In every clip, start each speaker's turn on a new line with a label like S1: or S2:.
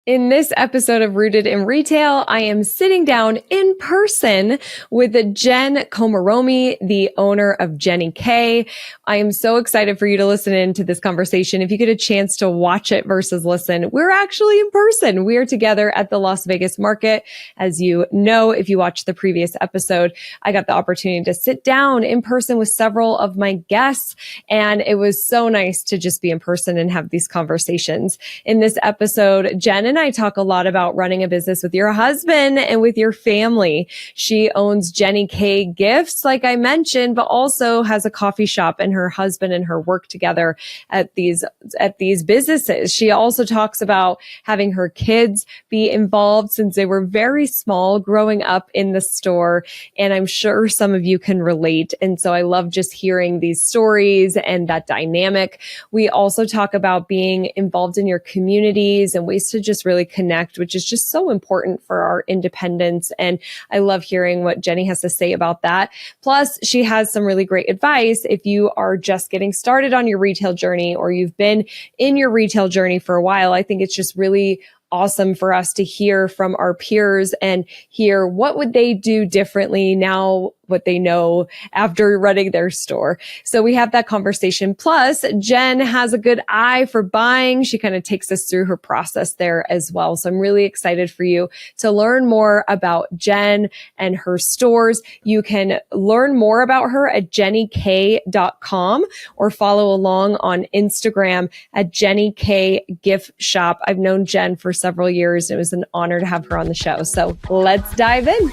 S1: In this episode of Rooted in Retail, I am sitting down in person with Jen Komaromi, the owner of Jenny K. I am so excited for you to listen into this conversation. If you get a chance to watch it versus listen, we're actually in person. We are together at the Las Vegas market. As you know, if you watched the previous episode, I got the opportunity to sit down in person with several of my guests, and it was so nice to just be in person and have these conversations. In this episode, Jen and I talk a lot about running a business with your husband and with your family. She owns Jenny K Gifts, like I mentioned, but also has a coffee shop, and her husband and her work together at these businesses. She also talks about having her kids be involved since they were very small growing up in the store. And I'm sure some of you can relate. And so I love just hearing these stories and that dynamic. We also talk about being involved in your communities and ways to just really connect, which is just so important for our independence. And I love hearing what Jenny has to say about that. Plus, she has some really great advice if you are just getting started on your retail journey or you've been in your retail journey for a while. I think it's just really awesome for us to hear from our peers and hear what would they do differently now, what they know after running their store. So we have that conversation. Plus, Jen has a good eye for buying. She kind of takes us through her process there as well. So I'm really excited for you to learn more about Jen and her stores. You can learn more about her at jennyk.com or follow along on Instagram at Jenny K Gift Shop. I've known Jen for several years. It was an honor to have her on the show. So let's dive in.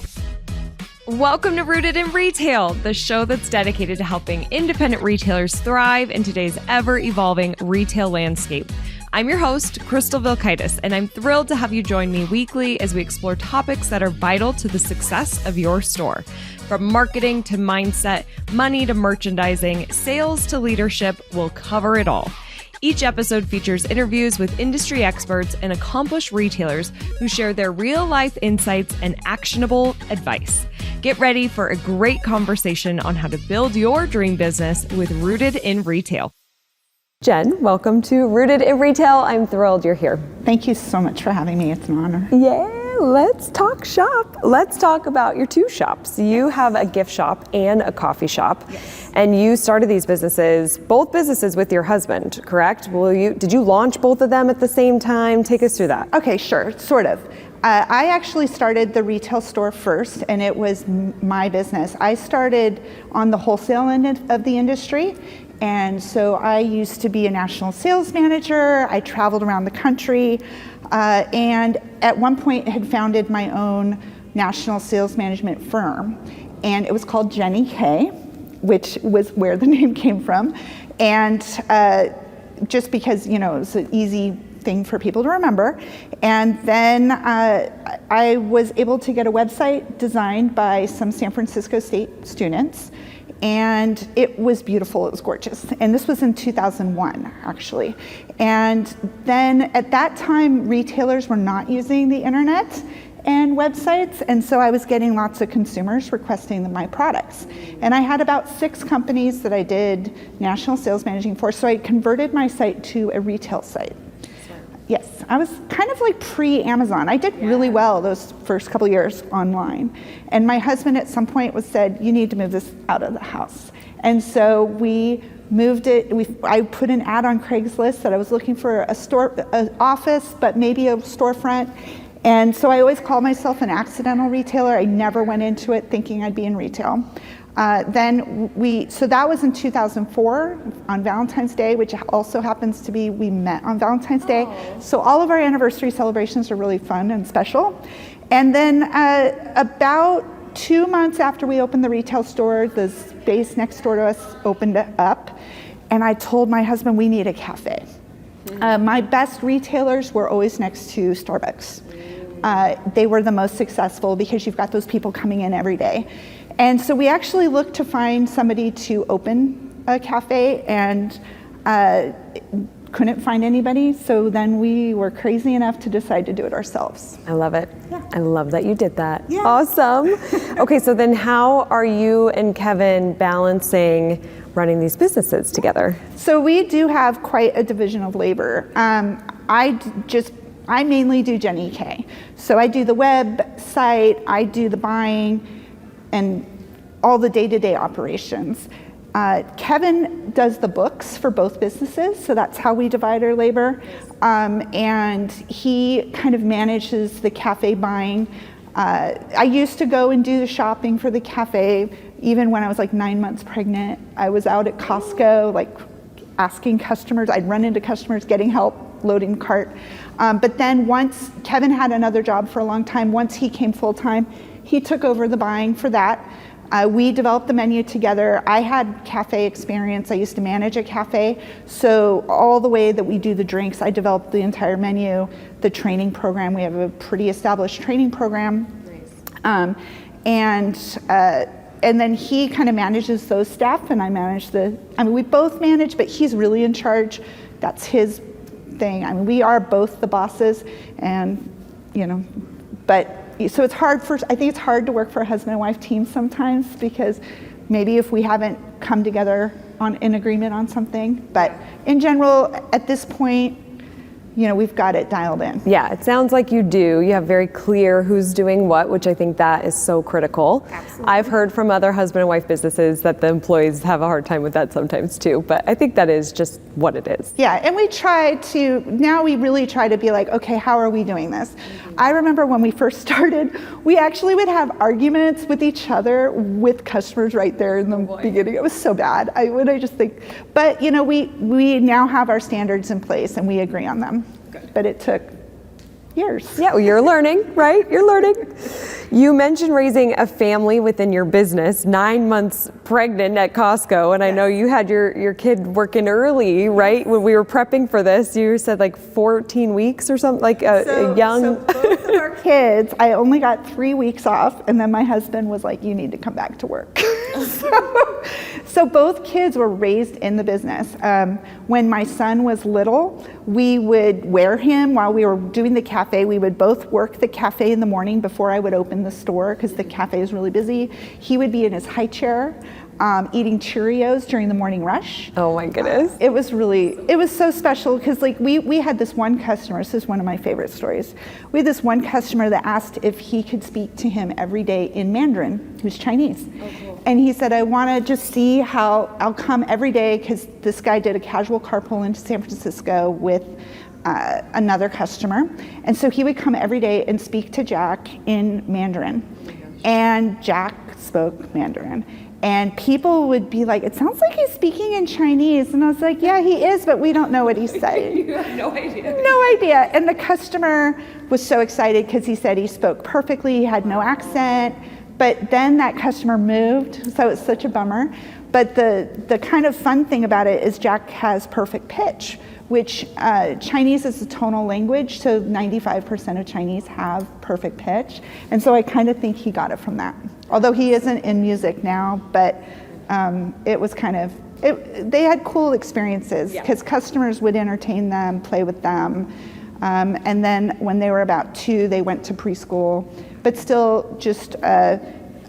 S1: Welcome to Rooted in Retail, the show that's dedicated to helping independent retailers thrive in today's ever-evolving retail landscape. I'm your host, Crystal Vilkaitis, and I'm thrilled to have you join me weekly as we explore topics that are vital to the success of your store. From marketing to mindset, money to merchandising, sales to leadership, we'll cover it all. Each episode features interviews with industry experts and accomplished retailers who share their real-life insights and actionable advice. Get ready for a great conversation on how to build your dream business with Rooted in Retail. Jen, welcome to Rooted in Retail. I'm thrilled you're here.
S2: Thank you so much for having me. It's an honor.
S1: Yeah. Let's talk shop. Let's talk about your two shops. You have a gift shop and a coffee shop.
S2: Yes.
S1: And you started these businesses, both businesses with your husband, correct? Did you launch both of them at the same time? Take us through that.
S2: Okay, sure, sort of. I actually started the retail store first, and it was my business. I started on the wholesale end of the industry. And so I used to be a national sales manager. I traveled around the country, and at one point had founded my own national sales management firm. And it was called Jenny K, which was where the name came from. And just because, it was an easy thing for people to remember. And then I was able to get a website designed by some San Francisco State students. And it was beautiful, it was gorgeous. And this was in 2001, actually. And then at that time, retailers were not using the internet and websites, and so I was getting lots of consumers requesting my products. And I had about 6 companies that I did national sales managing for, so I converted my site to a retail site. Yes, I was kind of like pre-Amazon. I did really well those first couple years online. And my husband at some point said, you need to move this out of the house. And so we moved it. I put an ad on Craigslist that I was looking for an office, but maybe a storefront. And so I always call myself an accidental retailer. I never went into it thinking I'd be in retail. So that was in 2004 on Valentine's Day, which also happens to be, we met on Valentine's Day. So all of our anniversary celebrations are really fun and special. And then about 2 months after we opened the retail store, the space next door to us opened up. And I told my husband, we need a cafe. My best retailers were always next to Starbucks. They were the most successful because you've got those people coming in every day. And so we actually looked to find somebody to open a cafe and couldn't find anybody. So then we were crazy enough to decide to do it ourselves.
S1: I love it.
S2: Yeah.
S1: I love that you did that.
S2: Yeah.
S1: Awesome. Okay, so then how are you and Kevin balancing running these businesses together?
S2: So we do have quite a division of labor. I just I mainly do Jenny K. So I do the website, I do the buying, and all the day-to-day operations. Kevin does the books for both businesses, so that's how we divide our labor. And he kind of manages the cafe buying. I used to go and do the shopping for the cafe, even when I was like 9 months pregnant. I was out at Costco, like asking customers. I'd run into customers, getting help, loading the cart. But then once Kevin had another job for a long time, once he came full time, he took over the buying for that. We developed the menu together. I had cafe experience. I used to manage a cafe. So all the way that we do the drinks, I developed the entire menu, the training program. We have a pretty established training program. Nice. And then he kind of manages those staff, and I manage we both manage, but he's really in charge. That's his thing. I mean, we are both the bosses, and, but so I think it's hard to work for a husband and wife team sometimes, because maybe if we haven't come together in agreement on something, but in general, at this point, we've got it dialed in.
S1: Yeah, it sounds like you do. You have very clear who's doing what, which I think that is so critical.
S2: Absolutely.
S1: I've heard from other husband and wife businesses that the employees have a hard time with that sometimes too, but I think that is just what it is.
S2: Yeah, and we really try to be like, okay, how are we doing this? Mm-hmm. I remember when we first started, we actually would have arguments with each other with customers right there in the beginning. It was so bad. I just think, but we now have our standards in place and we agree on them. Good. But it took years.
S1: Yeah, well, you're learning, right? You're learning. You mentioned raising a family within your business, 9 months pregnant at Costco, and I know you had your kid working early, right? When we were prepping for this, you said like 14 weeks or something, like a young...
S2: So both of our kids, I only got 3 weeks off, and then my husband was like, you need to come back to work. So both kids were raised in the business. When my son was little, we would wear him while we were doing the cafe. We would both work the cafe in the morning before I would open the store, because the cafe is really busy. He would be in his high chair, eating Cheerios during the morning rush.
S1: Oh my goodness.
S2: It was so special, because we had this one customer, this is one of my favorite stories. We had this one customer that asked if he could speak to him every day in Mandarin, who's Chinese. Oh, cool. And he said, I want to just see how I'll come every day, because this guy did a casual carpool into San Francisco with another customer. And so he would come every day and speak to Jack in Mandarin. And Jack spoke Mandarin. And people would be like, it sounds like he's speaking in Chinese. And I was like, yeah, he is, but we don't know what he's saying.
S3: You have no idea.
S2: No idea. And the customer was so excited, because he said he spoke perfectly, he had no accent. But then that customer moved, so it's such a bummer. But the kind of fun thing about it is Jack has perfect pitch, which Chinese is a tonal language, so 95% of Chinese have perfect pitch. And so I kind of think he got it from that. Although he isn't in music now, but it was they had cool experiences, because customers would entertain them, play with them. And then when they were about 2, they went to preschool. But still, just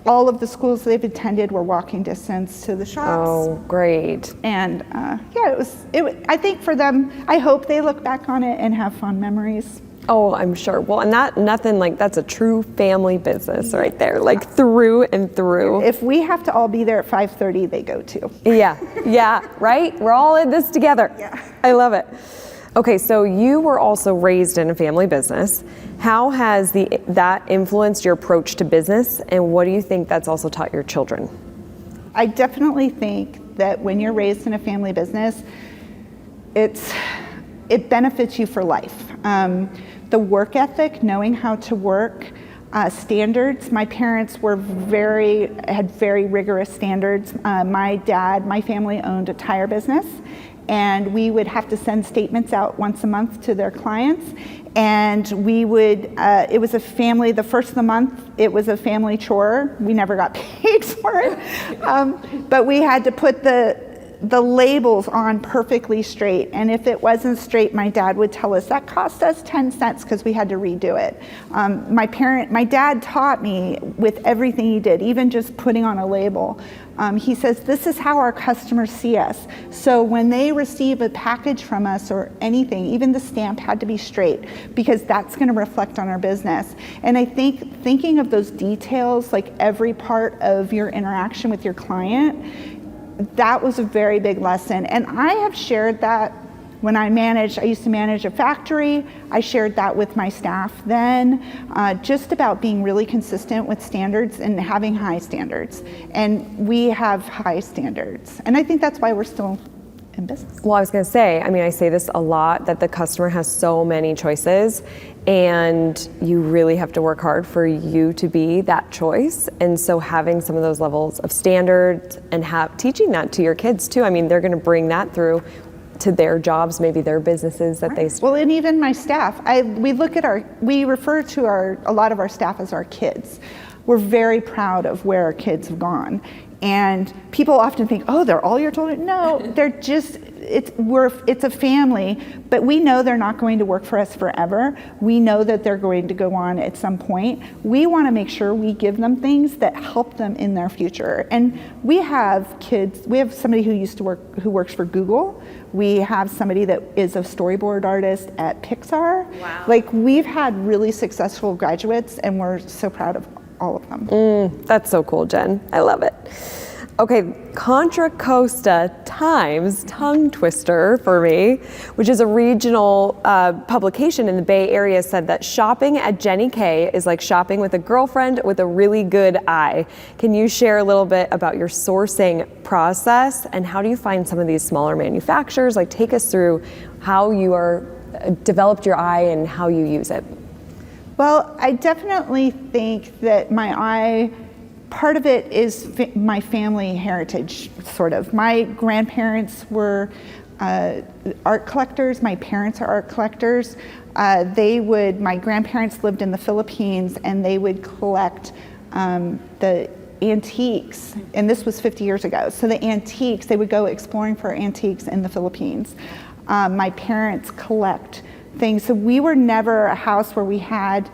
S2: all of the schools they've attended were walking distance to the shops.
S1: Oh, great.
S2: And I think for them, I hope they look back on it and have fond memories.
S1: Oh, I'm sure. Well, and that's a true family business right there, like through and through.
S2: If we have to all be there at 5:30, they go too.
S1: Yeah, right? We're all in this together.
S2: Yeah.
S1: I love it. Okay, so you were also raised in a family business. How has that influenced your approach to business, and what do you think that's also taught your children?
S2: I definitely think that when you're raised in a family business, it benefits you for life. The work ethic, knowing how to work, standards. My parents had very rigorous standards. My family owned a tire business, and we would have to send statements out once a month to their clients. And we would, it was a family, the first of the month, it was a family chore. We never got paid for it. But we had to put the labels on perfectly straight. And if it wasn't straight, my dad would tell us that cost us 10 cents because we had to redo it. My dad taught me with everything he did, even just putting on a label. He says, this is how our customers see us. So when they receive a package from us or anything, even the stamp had to be straight because that's going to reflect on our business. And I think thinking of those details, like every part of your interaction with your client, that was a very big lesson. And I have shared that when I used to manage a factory. I shared that with my staff then, just about being really consistent with standards and having high standards. And we have high standards. And I think that's why we're still in business.
S1: Well, I was going to say, I say this a lot, that the customer has so many choices and you really have to work hard for you to be that choice. And so having some of those levels of standards and teaching that to your kids too. They're going to bring that through to their jobs, maybe their businesses that they start.
S2: Well, and even my staff, we refer to a lot of our staff as our kids. We're very proud of where our kids have gone. And people often think, oh, they're all your children. No, they're just, it's a family, but we know they're not going to work for us forever. We know that they're going to go on at some point. We want to make sure we give them things that help them in their future. And we have kids, we have somebody who works for Google. We have somebody that is a storyboard artist at Pixar.
S1: Wow.
S2: Like, we've had really successful graduates and we're so proud of all of them.
S1: That's so cool, Jen. I love it. Okay, Contra Costa Times, tongue twister for me, which is a regional publication in the Bay Area, said that shopping at Jenny K is like shopping with a girlfriend with a really good eye. Can you share a little bit about your sourcing process and how do you find some of these smaller manufacturers? Like, take us through how you developed your eye and how you use it.
S2: Well, I definitely think that my eye, part of it is my family heritage, sort of. My grandparents were art collectors. My parents are art collectors. My grandparents lived in the Philippines and they would collect the antiques, and this was 50 years ago. So the antiques, they would go exploring for antiques in the Philippines. My parents collect things. So we were never a house where we had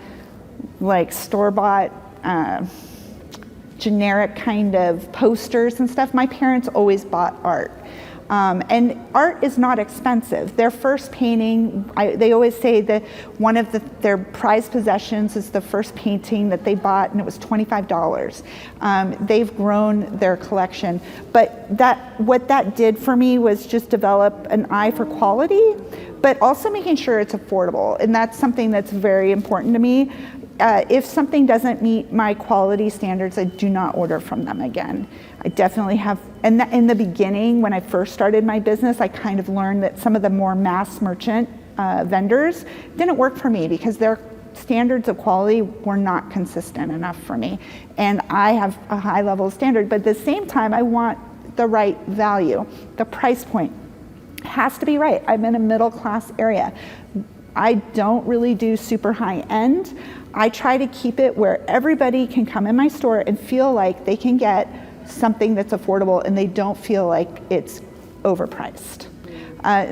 S2: like store-bought generic kind of posters and stuff. My parents always bought art. And art is not expensive. Their first painting, they always say that one of their prized possessions is the first painting that they bought, and it was $25. They've grown their collection. But what that did for me was just develop an eye for quality, but also making sure it's affordable. And that's something that's very important to me. If something doesn't meet my quality standards, I do not order from them again. I definitely have, and in the beginning, when I first started my business, I kind of learned that some of the more mass merchant vendors didn't work for me because their standards of quality were not consistent enough for me. And I have a high level of standard, but at the same time, I want the right value. The price point has to be right. I'm in a middle class area. I don't really do super high end. I try to keep it where everybody can come in my store and feel like they can get something that's affordable and they don't feel like it's overpriced.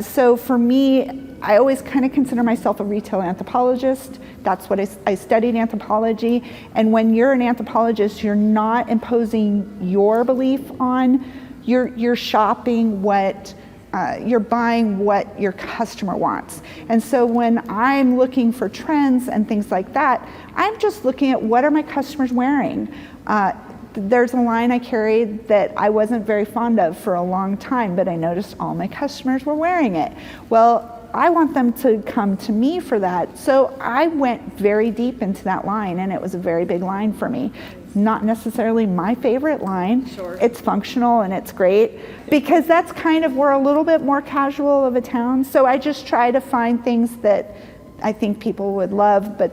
S2: So for me, I always kind of consider myself a retail anthropologist. That's what I studied, anthropology. And when you're an anthropologist, you're not imposing your belief on, you're shopping you're buying what your customer wants. And so when I'm looking for trends and things like that, I'm just looking at what are my customers wearing. There's a line I carried that I wasn't very fond of for a long time, but I noticed all my customers were wearing it. Well, I want them to come to me for that. So I went very deep into that line, and it was a very big line for me. Not necessarily my favorite line.
S1: Sure.
S2: It's functional and it's great because that's kind of, we're a little bit more casual of a town. So I just try to find things that I think people would love, but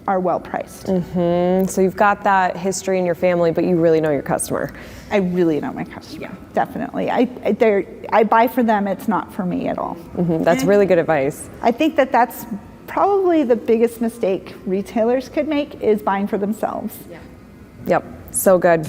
S2: are well priced.
S1: Mm-hmm. So you've got that history in your family, but you really know your customer.
S2: I really know my customer, definitely. I buy for them, it's not for me at all.
S1: Mm-hmm. That's really good advice.
S2: I think that's probably the biggest mistake retailers could make is buying for themselves.
S1: Yep, so good.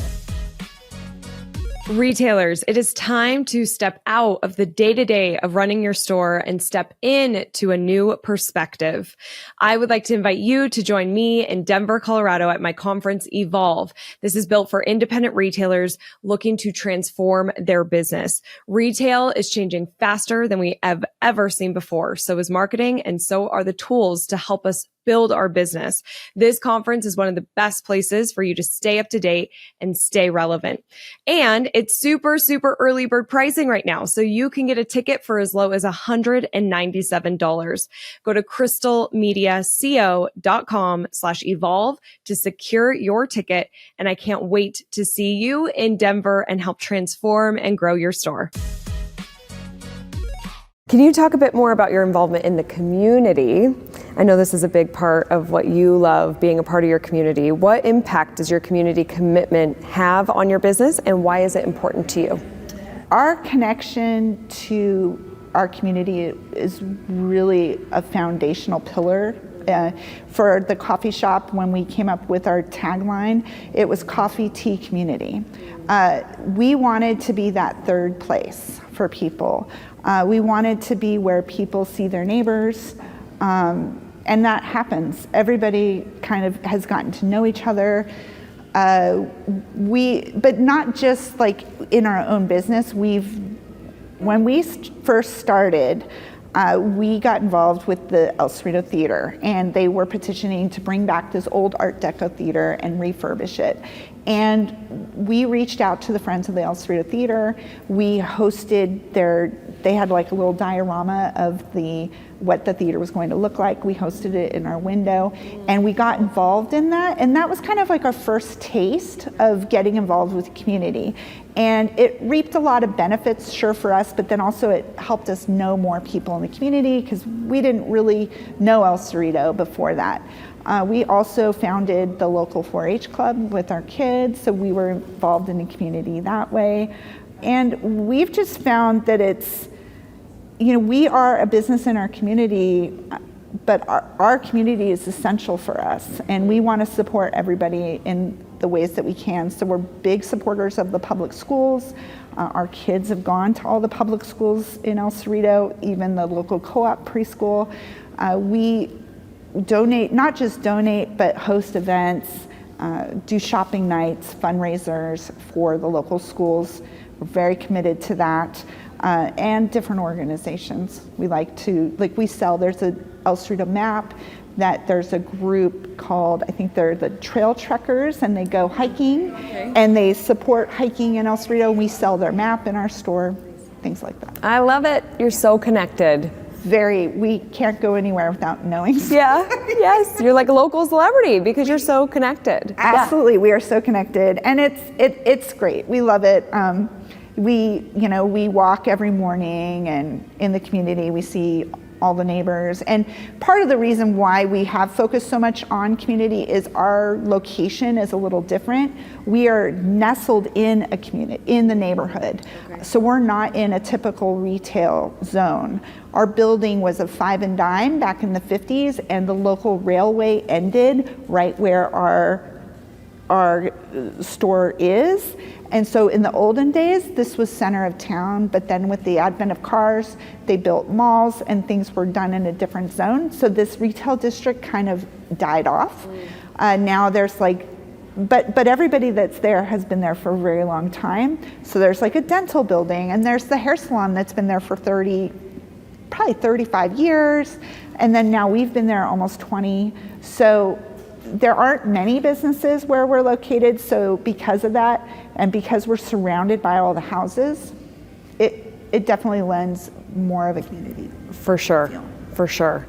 S1: Retailers, it is time to step out of the day-to-day of running your store and step into a new perspective. I would like to invite you to join me in Denver, Colorado at my conference, Evolve. This is built for independent retailers looking to transform their business. Retail is changing faster than we have ever seen before. So is marketing, and so are the tools to help us build our business. This conference is one of the best places for you to stay up to date and stay relevant. And it's super, super early bird pricing right now. So you can get a ticket for as low as $197. Go to crystalmediaco.com/evolve to secure your ticket. And I can't wait to see you in Denver and help transform and grow your store. Can you talk a bit more about your involvement in the community? I know this is a big part of what you love, being a part of your community. What impact does your community commitment have on your business, and why is it important to you?
S2: Our connection to our community is really a foundational pillar. For the coffee shop, when we came up with our tagline, it was coffee, tea, community. We wanted to be that third place for people. We wanted to be where people see their neighbors, and that happens. Everybody kind of has gotten to know each other. But not just like in our own business. When we first started, we got involved with the El Cerrito Theater, and they were petitioning to bring back this old Art Deco theater and refurbish it. And we reached out to the Friends of the El Cerrito Theater. We hosted they had like a little diorama of what the theater was going to look like. We hosted it in our window, and we got involved in that. And that was kind of like our first taste of getting involved with the community. And it reaped a lot of benefits, sure, for us, but then also it helped us know more people in the community, because we didn't really know El Cerrito before that. We also founded the local 4-H club with our kids, so we were involved in the community that way. And we've just found that we are a business in our community, but our community is essential for us, and we want to support everybody in the ways that we can. So we're big supporters of the public schools. Our kids have gone to all the public schools in El Cerrito, even the local co-op preschool. We donate, not just donate, but host events, do shopping nights, fundraisers for the local schools. We're very committed to that. And different organizations. We sell, there's a El Cerrito map, that there's a group called, I think they're the Trail Trekkers, and they go hiking, and they support hiking in El Cerrito. We sell their map in our store, things like that.
S1: I love it. You're so connected.
S2: We can't go anywhere without knowing.
S1: Yeah, yes, you're like a local celebrity because you're so connected.
S2: Absolutely, yeah. We are so connected, and it's great. We love it. We walk every morning, and in the community we see all the neighbors. And part of the reason why we have focused so much on community is our location is a little different. We are nestled in a community, in the neighborhood. Okay. So we're not in a typical retail zone. Our building was a 5 and dime back in the 50s, and the local railway ended right where our store is. And so in the olden days, this was center of town, but then with the advent of cars, they built malls and things were done in a different zone. So this retail district kind of died off. Now there's but everybody that's there has been there for a very long time. So there's like a dental building, and there's the hair salon that's been there for probably 35 years. And then now we've been there almost 20. So there aren't many businesses where we're located, so because of that, and because we're surrounded by all the houses, it definitely lends more of a community.
S1: For sure, for sure.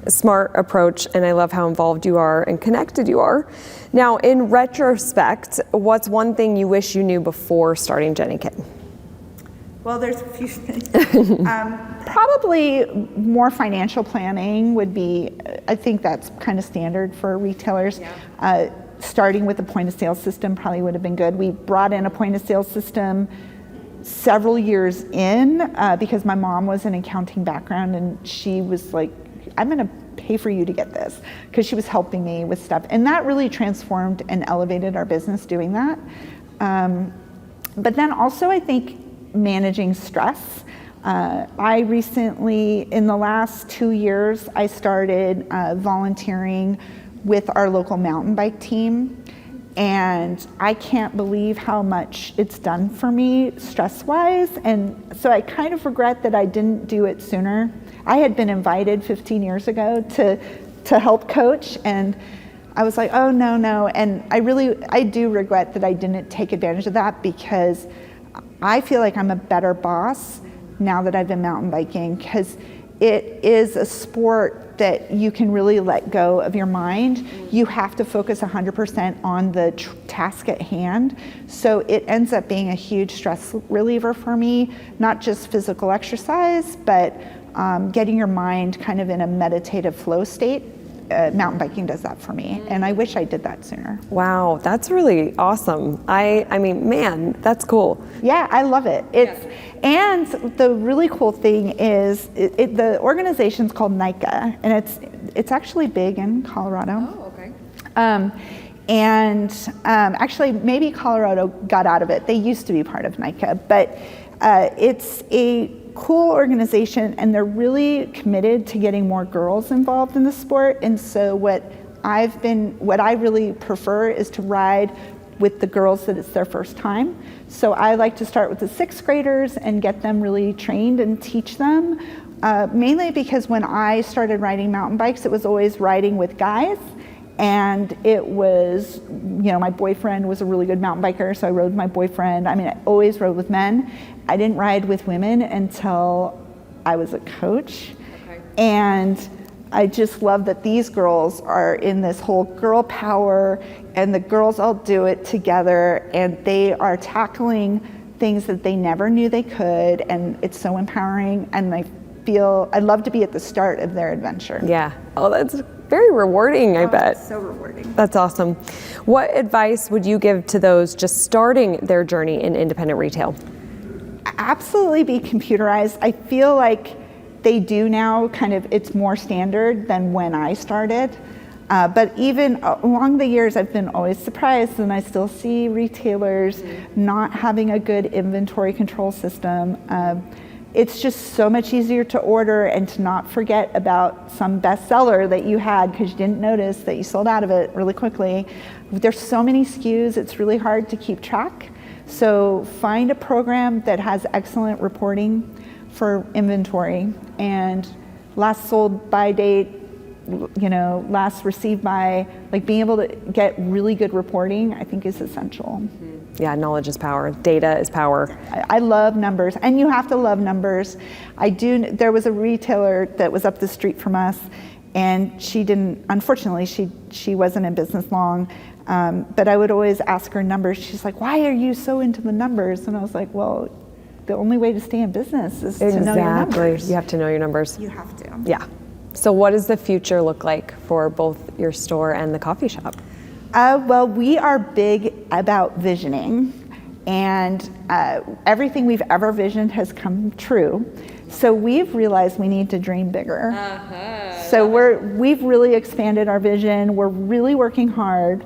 S1: A smart approach, and I love how involved you are and connected you are. Now, in retrospect, what's one thing you wish you knew before starting Jenny K?
S2: Well, there's a few things. Probably more financial planning would be, I think that's kind of standard for retailers. Yeah. Starting with a point of sale system probably would have been good. We brought in a point of sale system several years in because my mom was an accounting background, and she was like, I'm gonna pay for you to get this, because she was helping me with stuff. And that really transformed and elevated our business doing that. But then also I think managing stress. I recently, in the last 2 years, I started volunteering with our local mountain bike team. And I can't believe how much it's done for me stress-wise. And so I kind of regret that I didn't do it sooner. I had been invited 15 years ago to help coach, and I was like, oh, no. And I do regret that I didn't take advantage of that, because I feel like I'm a better boss now that I've been mountain biking, because it is a sport that you can really let go of your mind. You have to focus 100% on the task at hand. So it ends up being a huge stress reliever for me, not just physical exercise, but getting your mind kind of in a meditative flow state. Mountain biking does that for me, and I wish I did that sooner.
S1: Wow, that's really awesome. I mean, man, that's cool.
S2: Yeah, I love it. And the really cool thing is the organization's called NICA, and it's actually big in Colorado.
S1: Oh, okay.
S2: Actually, maybe Colorado got out of it. They used to be part of NICA, but it's a cool organization, and they're really committed to getting more girls involved in the sport. And so what I really prefer is to ride with the girls that it's their first time. So I like to start with the 6th graders and get them really trained and teach them, mainly because when I started riding mountain bikes, it was always riding with guys. And it was, my boyfriend was a really good mountain biker, so I rode with my boyfriend. I mean, I always rode with men. I didn't ride with women until I was a coach. Okay. And I just love that these girls are in this whole girl power, and the girls all do it together, and they are tackling things that they never knew they could, and it's so empowering, and I'd love to be at the start of their adventure.
S1: Yeah. Oh, that's very rewarding, I bet.
S2: So rewarding.
S1: That's awesome. What advice would you give to those just starting their journey in independent retail?
S2: Absolutely be computerized. I feel like they do now, it's more standard than when I started. But even along the years, I've been always surprised, and I still see retailers not having a good inventory control system. It's just so much easier to order and to not forget about some bestseller that you had because you didn't notice that you sold out of it really quickly. There's so many SKUs, it's really hard to keep track. So find a program that has excellent reporting for inventory, and last sold by date, last received by, being able to get really good reporting, I think is essential.
S1: Yeah, knowledge is power. Data is power.
S2: I love numbers, and you have to love numbers. There was a retailer that was up the street from us, and unfortunately, she wasn't in business long, but I would always ask her numbers. She's like, why are you so into the numbers? And I was like, well, the only way to stay in business is to know your numbers.
S1: You have to know your numbers.
S2: You have to.
S1: Yeah. So what does the future look like for both your store and the coffee shop?
S2: Well, we are big about visioning, and everything we've ever visioned has come true. So we've realized we need to dream bigger. So we've really expanded our vision. We're really working hard.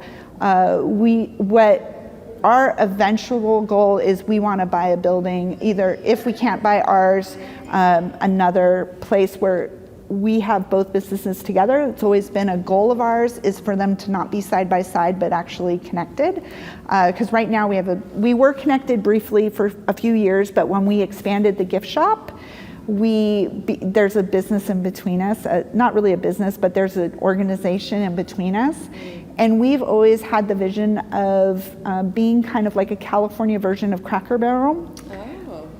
S2: Our eventual goal is we want to buy a building, either if we can't buy ours, another place where we have both businesses together. It's always been a goal of ours, is for them to not be side by side, but actually connected. Because right now we were connected briefly for a few years, but when we expanded the gift shop, there's a business in between us. Not really a business, but there's an organization in between us. And we've always had the vision of being kind of like a California version of Cracker Barrel.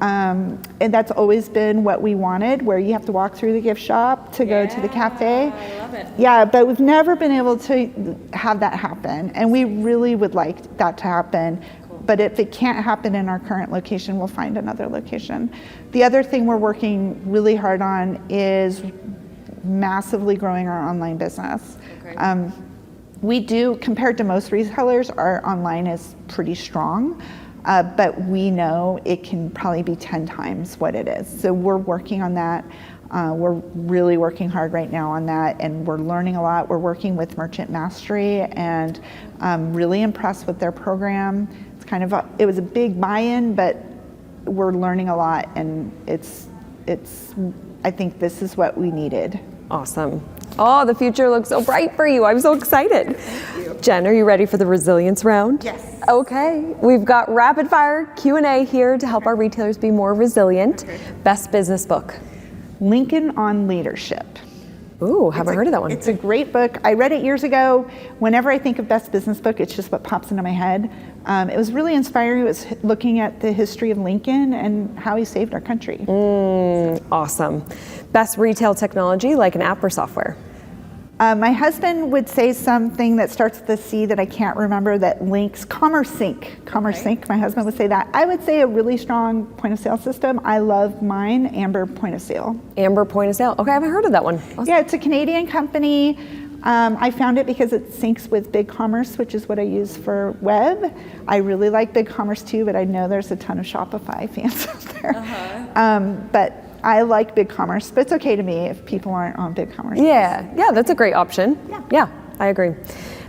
S2: And that's always been what we wanted, where you have to walk through the gift shop to go to the cafe.
S3: I love it.
S2: Yeah, but we've never been able to have that happen, and we really would like that to happen. Cool. But if it can't happen in our current location, we'll find another location. The other thing we're working really hard on is massively growing our online business. Okay. We do, compared to most retailers, our online is pretty strong. But we know it can probably be 10 times what it is. So we're working on that. We're really working hard right now on that, and we're learning a lot. We're working with Merchant Mastery, and I'm really impressed with their program. it was a big buy-in, but we're learning a lot, and I think this is what we needed.
S1: Awesome. Oh, the future looks so bright for you. I'm so excited. Thank you. Jen, are you ready for the resilience round?
S2: Yes.
S1: Okay. We've got rapid fire Q&A here to help our retailers be more resilient. Okay. Best business book.
S2: Lincoln on Leadership.
S1: Ooh, haven't heard of that one.
S2: It's a great book. I read it years ago. Whenever I think of best business book, it's just what pops into my head. It was really inspiring. It was looking at the history of Lincoln and how he saved our country.
S1: Awesome. Best retail technology, like an app or software?
S2: My husband would say something that starts with a C that I can't remember that links CommerceSync. CommerceSync, my husband would say that. I would say a really strong point of sale system. I love mine, Amber Point of Sale.
S1: Amber Point of Sale. Okay, I haven't heard of that one. Awesome.
S2: Yeah, it's a Canadian company. I found it because it syncs with BigCommerce, which is what I use for web. I really like BigCommerce too, but I know there's a ton of Shopify fans out there. But I like BigCommerce, but it's okay to me if people aren't on BigCommerce.
S1: Yeah, that's a great option. Yeah, I agree.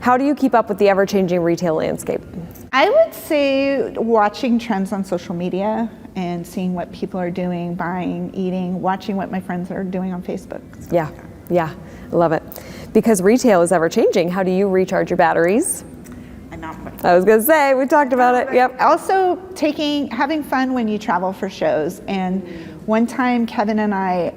S1: How do you keep up with the ever-changing retail landscape?
S2: I would say watching trends on social media and seeing what people are doing, buying, eating, watching what my friends are doing on Facebook.
S1: Yeah, I love it. Because retail is ever-changing, how do you recharge your batteries? I was gonna say, we talked about it, yep.
S2: Also having fun when you travel for shows. And one time Kevin and I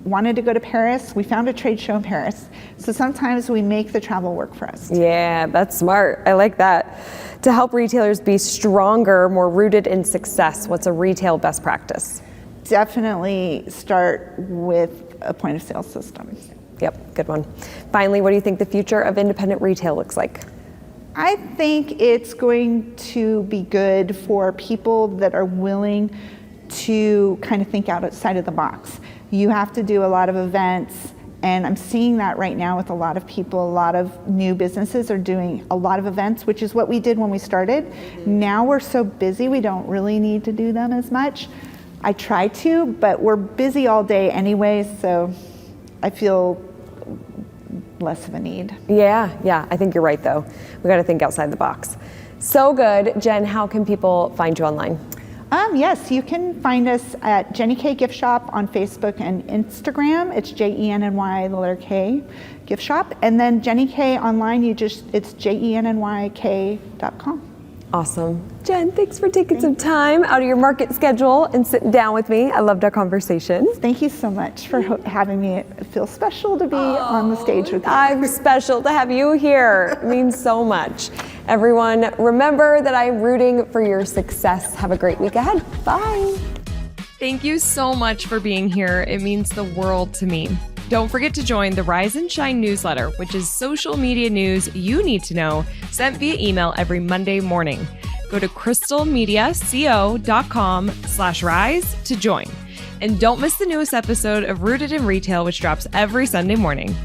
S2: wanted to go to Paris. We found a trade show in Paris. So sometimes we make the travel work for us.
S1: Yeah, that's smart, I like that. To help retailers be stronger, more rooted in success, what's a retail best practice?
S2: Definitely start with a point of sale system.
S1: Yep, good one. Finally, what do you think the future of independent retail looks like?
S2: I think it's going to be good for people that are willing to kind of think outside of the box. You have to do a lot of events, and I'm seeing that right now with a lot of people. A lot of new businesses are doing a lot of events, which is what we did when we started. Now we're so busy, we don't really need to do them as much. I try to, but we're busy all day anyway, so I feel less of a need.
S1: Yeah, I think you're right though. We got to think outside the box. So good. Jen, how can people find you online?
S2: Yes, you can find us at Jenny K Gift Shop on Facebook and Instagram. It's JENNY, the letter K, Gift Shop. And then Jenny K online, it's JENNYK.com.
S1: Awesome. Jen, thanks for taking some time out of your market schedule and sitting down with me. I loved our conversation.
S2: Thank you so much for having me. It feels special to be on the stage with you.
S1: I'm special to have you here. It means so much. Everyone, remember that I'm rooting for your success. Have a great week ahead. Bye. Thank you so much for being here. It means the world to me. Don't forget to join the Rise and Shine newsletter, which is social media news you need to know, sent via email every Monday morning. Go to crystalmediaco.com/rise to join. And don't miss the newest episode of Rooted in Retail, which drops every Sunday morning.